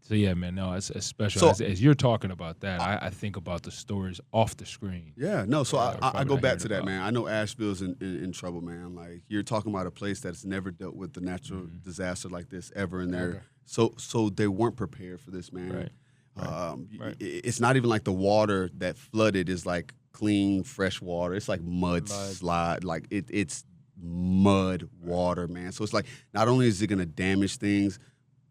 So yeah, man, no, it's special. So, as you're talking about that, I think about the stories off the screen. Yeah, no, so I go back to that, about. man. I know Asheville's in trouble, man. Like you're talking about a place that's never dealt with the natural disaster like this ever in there. So they weren't prepared for this, man. Right. It's not even like the water that flooded is like clean, fresh water. It's like mud. Slide. Like it's mud water, man. So it's like not only is it gonna damage things,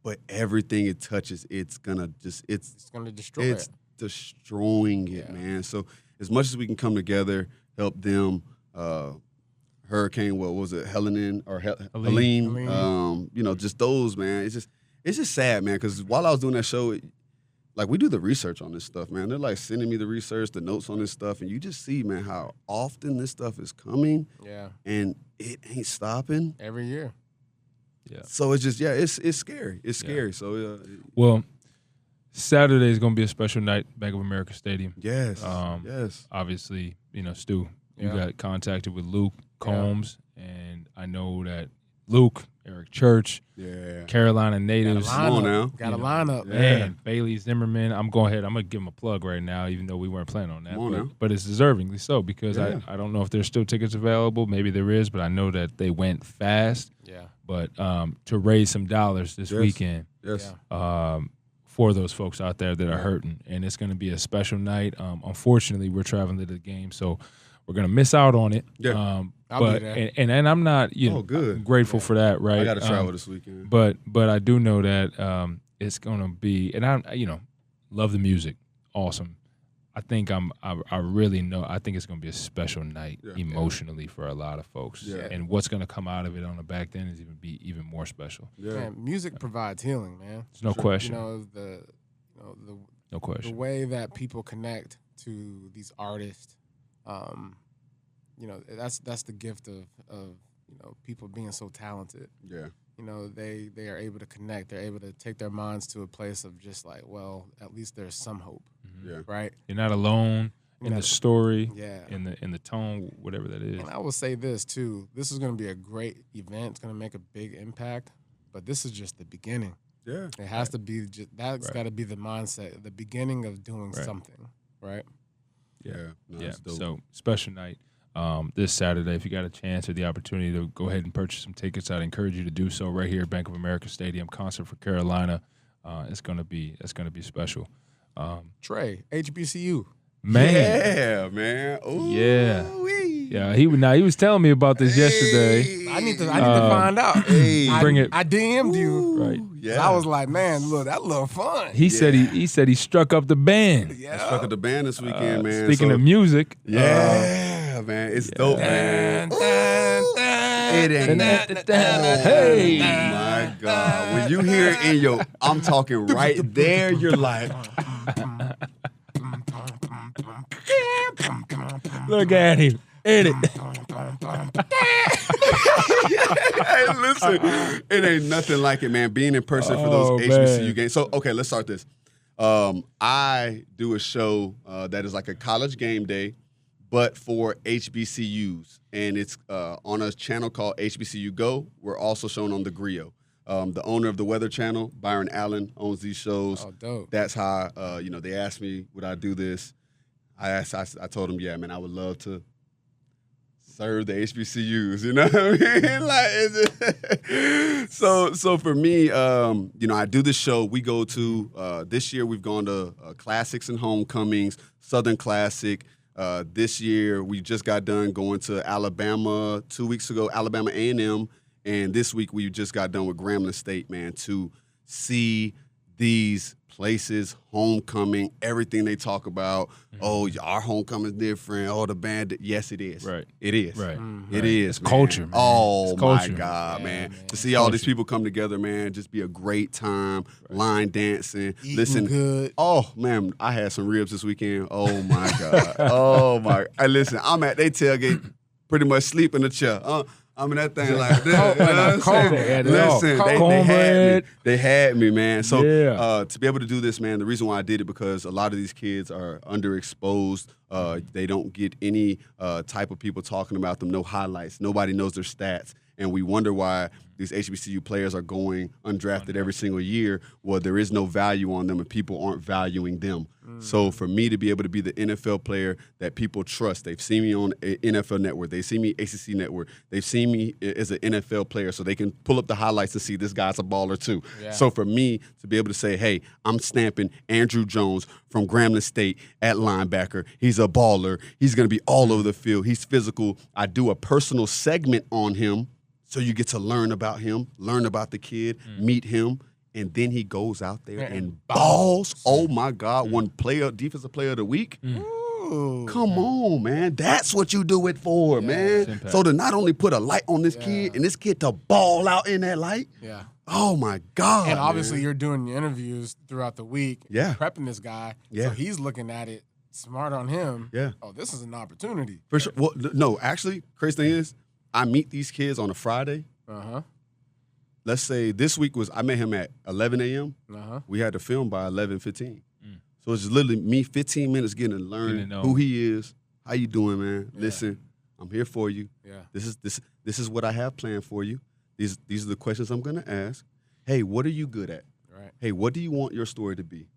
but everything it touches, it's gonna destroy it. Destroying it, man. So as much as we can come together, help them. Hurricane, what was it, Helene? Just those, man. It's just sad, man. Because while I was doing that show, like we do the research on this stuff, man. They're like sending me the research, the notes on this stuff, and you just see, man, how often this stuff is coming. Yeah. And it ain't stopping every year. Yeah. So it's just it's scary. It's scary. So well, Saturday is going to be a special night, Bank of America Stadium. Yes. Yes. Obviously, Stu, you got contacted with Luke Combs, and I know that Luke, Eric Church, Carolina natives. Come on now. Got a lineup, man. Bailey Zimmerman. I'm going to give him a plug right now, even though we weren't planning on that. But it's deservingly so because I don't know if there's still tickets available. Maybe there is, but I know that they went fast. Yeah. But to raise some dollars this weekend for those folks out there that are hurting. And it's going to be a special night. Unfortunately, we're traveling to the game, so we're going to miss out on it. Yeah. I'll be there. And I'm not, I'm grateful for that, right? I got to travel this weekend. But I do know that it's going to be, and I love the music. Awesome. I think I really know. I think it's going to be a special night emotionally for a lot of folks. Yeah. And what's going to come out of it on the back end is even more special. Yeah. Man, music provides healing, man. There's no question. No question. The way that people connect to these artists, that's the gift of people being so talented. Yeah. you know, they are able to connect. They're able to take their minds to a place of just like, well, at least there's some hope, right? You're not alone in the story, yeah, in the tone, whatever that is. And I will say this too: this is going to be a great event. It's going to make a big impact, but this is just the beginning. Yeah, it has to be. That's got to be the mindset, the beginning of doing something, right? Yeah, no, So special night. This Saturday, if you got a chance or the opportunity to go ahead and purchase some tickets, I'd encourage you to do so right here at Bank of America Stadium. Concert for Carolina. It's gonna be special. Tre, HBCU. Man. Yeah, man. Ooh, Yeah. He was telling me about this yesterday. I need to find out. Bring it. I DM'd you. Right. Yeah. I was like, man, look, that little fun. He said he struck up the band. Yeah. I struck up the band this weekend, man. Speaking of music, man, it's dope, man. It ain't hey, my God. When you hear it in your, I'm talking right there, you're like, look at him. Edit. Hey, listen, it ain't nothing like it, man. Being in person for those HBCU games. So, okay, let's start this. I do a show that is like a college game day, but for HBCUs, and it's on a channel called HBCU Go. We're also shown on the Griot. The owner of the Weather Channel, Byron Allen, owns these shows. Oh, dope. That's how they asked me, would I do this? I told him, yeah, man, I would love to serve the HBCUs, you know what I mean? Like, so for me, I do this show. We go to this year. We've gone to classics and homecomings, Southern Classic. This year, we just got done going to Alabama 2 weeks ago, Alabama A&M, and this week we just got done with Grambling State, man, to see these places, homecoming, everything they talk about. Oh, our homecoming is different. Oh, the band. Yes, it is. Right. It is. Right. It is. It's culture, man. Oh, it's culture. My God, man. To see all these people come together, man, just be a great time. Line dancing. Eating good. Oh, man, I had some ribs this weekend. Oh, my God. Oh, my. Hey, listen, I'm at they tailgate, pretty much sleep in the chair. I'm in that thing like that. Listen, they had me, man. So to be able to do this, man, the reason why I did it because a lot of these kids are underexposed. They don't get any type of people talking about them, no highlights. Nobody knows their stats. And we wonder why these HBCU players are going undrafted every single year. Well, there is no value on them and people aren't valuing them. So for me to be able to be the NFL player that people trust, they've seen me on NFL Network, they see me ACC Network, they've seen me as an NFL player so they can pull up the highlights and see this guy's a baller too. Yeah. So for me to be able to say, hey, I'm stamping Andrew Jones from Grambling State at linebacker. He's a baller. He's going to be all over the field. He's physical. I do a personal segment on him. So you get to learn about him, learn about the kid, meet him, and then he goes out there and balls. Oh, my God, one defensive player of the week. Come on, man. That's what you do it for, man. So to not only put a light on this kid and this kid to ball out in that light. Yeah. Oh, my God. And obviously you're doing the interviews throughout the week, prepping this guy. Yeah. So he's looking at it smart on him. Yeah. Oh, this is an opportunity. For sure. Well, no, actually, crazy thing is, I meet these kids on a Friday. Let's say this week I met him at 11 a.m. We had to film by 11:15. So it's just literally me 15 minutes getting to learn who he is. How you doing, man? Yeah. Listen, I'm here for you. Yeah. This is what I have planned for you. These are the questions I'm going to ask. Hey, what are you good at? Right. Hey, what do you want your story to be?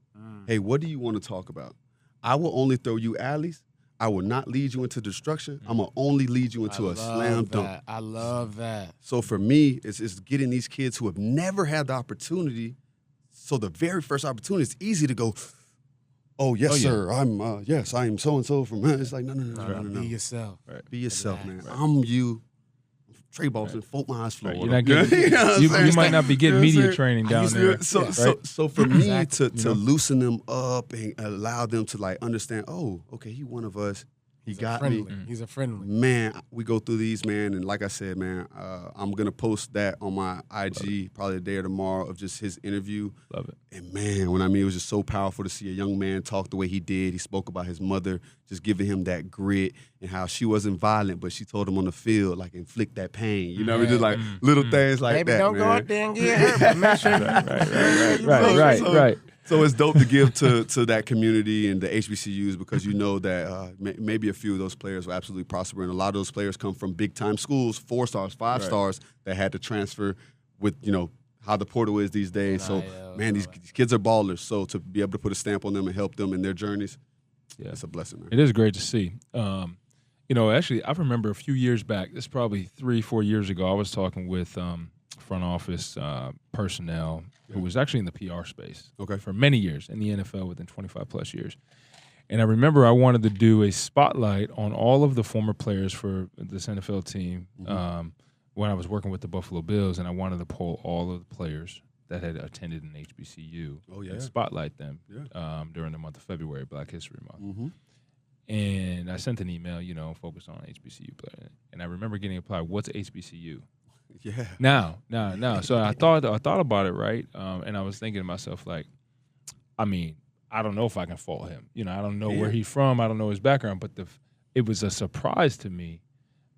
Hey, what do you want to talk about? I will only throw you alleys. I will not lead you into destruction. I'm going to only lead you into a slam dunk. I love that. So for me, it's getting these kids who have never had the opportunity. So the very first opportunity, it's easy to go, oh, yes, sir. I'm I'm so-and-so from, it's like, no. Be yourself. Right. Be yourself, man. I'm you. Tre Boston, Fort Myers, Florida. You're not getting, you might not be getting media training down there. So for me to loosen them up and allow them to like understand, oh, okay, he one of us. He got me. He's a friendly. Man, we go through these, man, and like I said, man, I'm going to post that on my IG probably today or tomorrow of just his interview. Love it. And, man, it was just so powerful to see a young man talk the way he did. He spoke about his mother, just giving him that grit and how she wasn't violent, but she told him on the field, like, inflict that pain. You know, just like little things like Baby, that, don't man. go out there and get hurt, but make sure Right. So it's dope to give to that community and the HBCUs because you know that maybe a few of those players will absolutely prosper. And a lot of those players come from big-time schools, 4 stars, 5 stars, that had to transfer with, how the portal is these days. So, man, these kids are ballers. So to be able to put a stamp on them and help them in their journeys, it's a blessing, man. It is great to see. Actually, I remember a few years back, this is probably 3-4 years ago, I was talking with front office personnel who was actually in the PR space for many years in the NFL within 25-plus years. And I remember I wanted to do a spotlight on all of the former players for this NFL team when I was working with the Buffalo Bills, and I wanted to pull all of the players that had attended an HBCU and spotlight them during the month of February, Black History Month. And I sent an email, focused on HBCU players. And I remember getting a reply, what's HBCU? Yeah. Now. So I thought about it, right? And I was thinking to myself, like, I don't know if I can fault him. I don't know where he's from. I don't know his background. But it was a surprise to me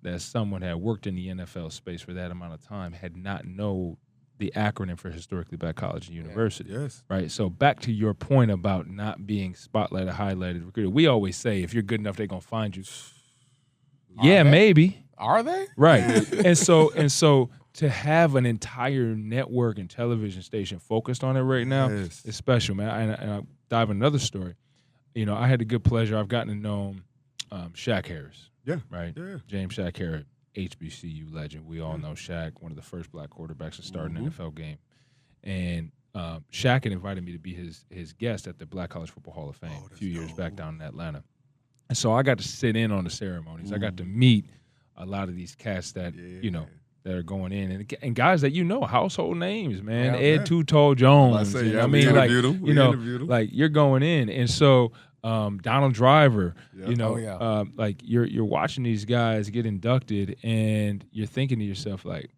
that someone had worked in the NFL space for that amount of time had not known the acronym for historically black college and university. Yes. Right? So back to your point about not being spotlighted, highlighted, recruited. We always say if you're good enough, they're going to find you. Maybe. Are they? Right. and so to have an entire network and television station focused on it right now is special, man. And I'll dive into another story. I had the good pleasure. I've gotten to know Shaq Harris. Yeah. Right? Yeah. James Shaq Harris, HBCU legend. We all know Shaq, one of the first black quarterbacks to start an NFL game. And Shaq had invited me to be his guest at the Black College Football Hall of Fame a few years back down in Atlanta. And so I got to sit in on the ceremonies. I got to meet a lot of these cats that, that are going in. And guys that household names, man. Ed Too Tall Jones. Interviewed him. Like you're going in. And so Donald Driver, like you're watching these guys get inducted and you're thinking to yourself, like,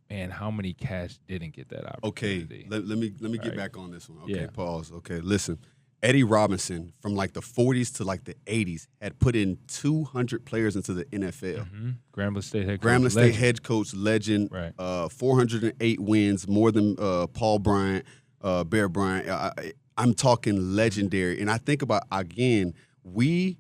man, how many cats didn't get that opportunity? Okay, let me get back on this one. Okay, pause. Okay, listen. Eddie Robinson from like the 40s to like the 80s had put in 200 players into the NFL. Grambling State head coach legend. Right. 408 wins, more than Paul Bryant, Bear Bryant. I'm talking legendary. And I think about, again, we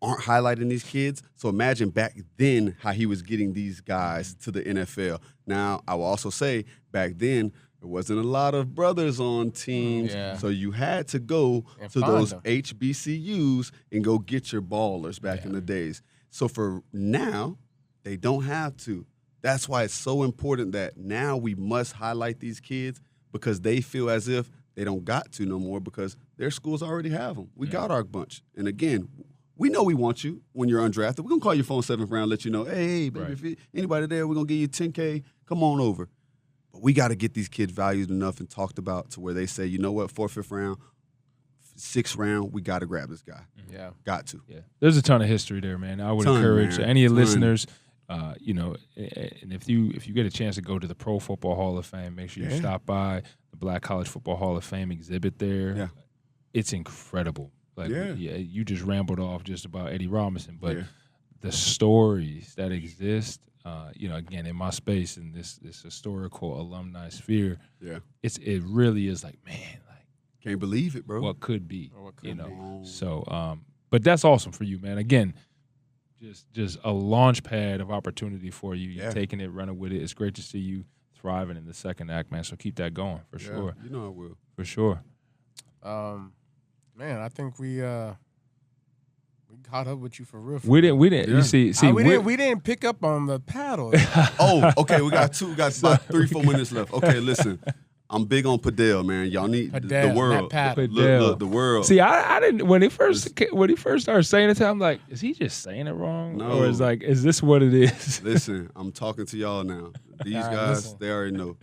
aren't highlighting these kids. So imagine back then how he was getting these guys to the NFL. Now, I will also say back then, there wasn't a lot of brothers on teams, so you had to go to those HBCUs and go get your ballers back in the days. So for now, they don't have to. That's why it's so important that now we must highlight these kids because they feel as if they don't got to no more because their schools already have them. We got our bunch. And again, we know we want you when you're undrafted. We're going to call your phone 7th round, let you know, hey, baby, if anybody there, we're going to give you $10K. Come on over. But we got to get these kids valued enough and talked about to where they say, you know what, 4th, 5th round, 6th round, we got to grab this guy. Yeah. Got to. Yeah. There's a ton of history there, man. I would encourage any listeners, and if you get a chance to go to the Pro Football Hall of Fame, make sure you stop by the Black College Football Hall of Fame exhibit there. Yeah. It's incredible. Like, you just rambled off just about Eddie Robinson, but the stories that exist, again, in my space, in this historical alumni sphere, it really is like, man, like, can't believe it, bro. What could be, So, but that's awesome for you, man. Again, just a launch pad of opportunity for you. You're taking it, running with it. It's great to see you thriving in the second act, man. So keep that going for sure. You know I will. For sure. Man, I think we caught up with you for real. We didn't. Yeah. You see, we didn't pick up on the paddle. Okay. We got about 3-4 minutes left. Okay, listen. I'm big on padel, man. Y'all need the world. Look, the world. See, I didn't when he first started saying it, I'm like, is he just saying it wrong? No. Or is this what it is? Listen, I'm talking to y'all now. These guys, they already know.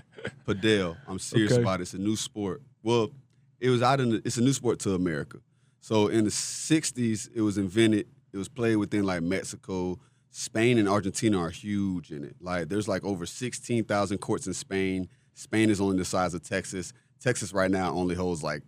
Padel. I'm serious about it. It's a new sport. Well, it's a new sport to America. So in the 60s, it was invented It was played within like Mexico. Spain and Argentina are huge in it. Like there's like over 16,000 courts in Spain. Spain is only the size of Texas. Texas right now only holds like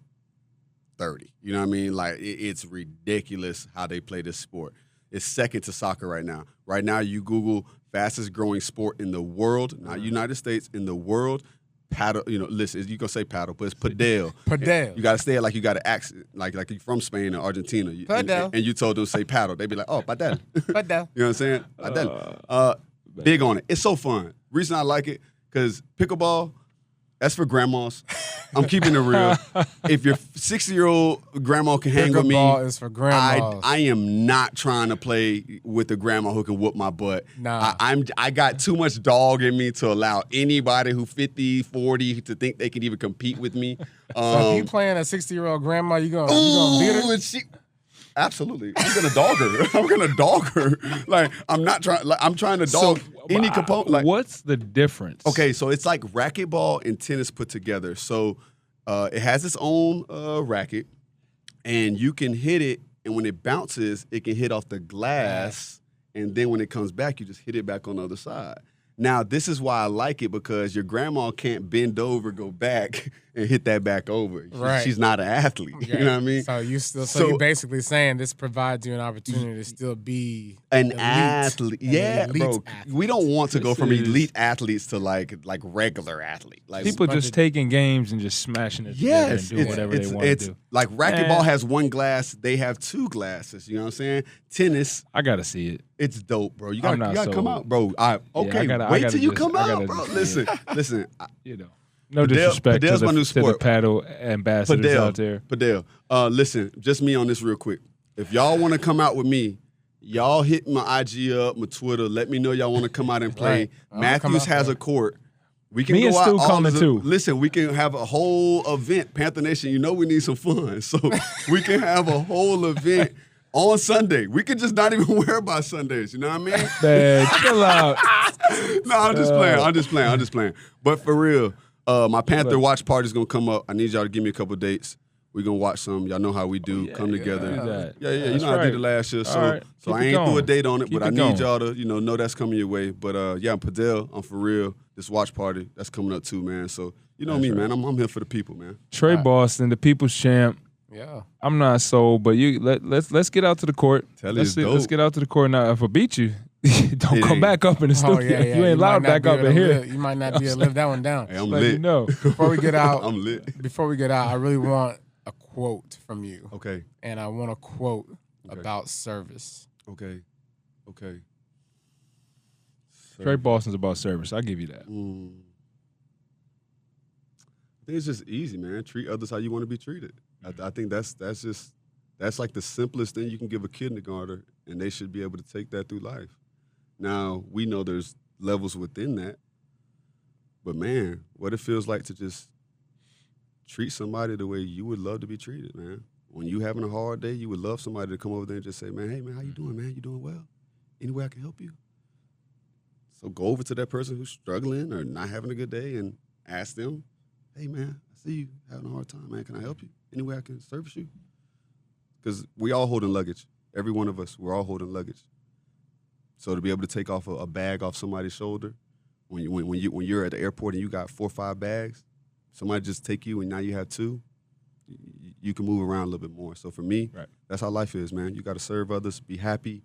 30. You know what I mean? Like it's ridiculous how they play this sport. It's second to soccer right now. Right now, you Google fastest growing sport in the world, not United States, in the world. Paddle, listen, you gonna say paddle, but it's padel. Padel. You gotta say it like you got an accent, like you're from Spain or Argentina. Padel. And you told them to say paddle. They'd be like, oh, padel. Padel. You know what I'm saying? Padel. Big on it. It's so fun. Reason I like it, because pickleball, that's for grandmas. I'm keeping it real. If your 60-year-old grandma can hang with me, Pickleball is for grandmas. I am not trying to play with the grandma who can whoop my butt. Nah. I got too much dog in me to allow anybody who 50, 40 to think they can even compete with me. So if you playing a 60-year-old grandma, you gonna beat her? Absolutely. I'm gonna dog her. I'm gonna dog her. Like I'm not trying. Like, I'm trying to dog any component. Like, what's the difference? Okay, so it's like racquetball and tennis put together. So it has its own racket, and you can hit it, and when it bounces, it can hit off the glass, and then when it comes back, you just hit it back on the other side. Now, this is why I like it, because your grandma can't bend over, go back, and hit that back over. Right. She's not an athlete. Yeah. You know what I mean? So you're basically saying this provides you an opportunity to still be an athlete. Yeah, bro. Athlete. We don't want to go from elite athletes to like regular athlete. Like people just taking games and just smashing it together and doing whatever they want to do. Like racquetball has one glass, they have two glasses. You know what I'm saying? Tennis, I gotta see it. It's dope, bro. You gotta come out, bro. Wait till you come out, bro. Listen. No disrespect Padel's to my new the sport. paddle ambassadors out there. Padel. Listen, just me on this real quick. If y'all want to come out with me, y'all hit my IG up, my Twitter. Let me know y'all want to come out and play. Right. Matthews has a court. We can Me go and out. Stu coming too. Listen, we can have a whole event. Panther Nation, you know we need some fun. So we can have a whole event on Sunday. We could just not even worry about Sundays. You know what I mean? Man, chill out. No, I'm just playing. But for real, my Panther watch party is going to come up. I need y'all to give me a couple dates. We're going to watch some. Y'all know how we do. Come together. Yeah. You know how I did it last year. So I ain't threw a date on it, but I need y'all to know that's coming your way. But I'm Padel. I'm for real. This watch party, that's coming up too, man. So you know me, man. I'm here for the people, man. Tre Boston, the people's champ. Yeah. I'm not sold, but let's get out to the court. Let's get out to the court now. If I beat you, don't come back up in the studio. Yeah. You ain't allowed back up in here. You might not be able to live that one down. Hey, I'm lit. Before we get out, I'm lit. Before we get out, I really want a quote from you. Okay. And I want a quote about service. Okay. Tre Boston's about service. I'll give you that. I think it's just easy, man. Treat others how you want to be treated. I think that's like the simplest thing you can give a kindergartner, and they should be able to take that through life. Now, we know there's levels within that, but man, what it feels like to just treat somebody the way you would love to be treated, man. When you having a hard day, you would love somebody to come over there and just say, man, hey, man, how you doing, man? You doing well? Any way I can help you? So go over to that person who's struggling or not having a good day and ask them, hey, man, I see you having a hard time, man. Can I help you? Any way I can service you? Because we all holding luggage. Every one of us, we're all holding luggage. So to be able to take off a bag off somebody's shoulder, when you're at the airport and you got 4 or 5 bags, somebody just take you and now you have 2, you can move around a little bit more. So for me, that's how life is, man. You got to serve others, be happy,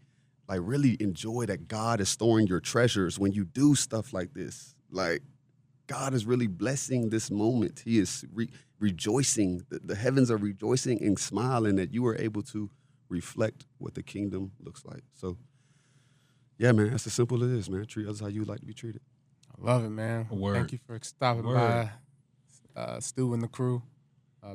like really enjoy that God is storing your treasures when you do stuff like this. Like God is really blessing this moment. He is rejoicing. The heavens are rejoicing and smiling that you are able to reflect what the kingdom looks like. So, yeah, man, that's as simple as it is, man. Treat others how you would like to be treated. I love it, man. Thank you for stopping by, Stu and the crew.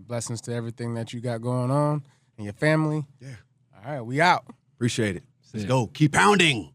Blessings to everything that you got going on and your family. Yeah. All right, we out. Appreciate it. Let's go. Keep pounding.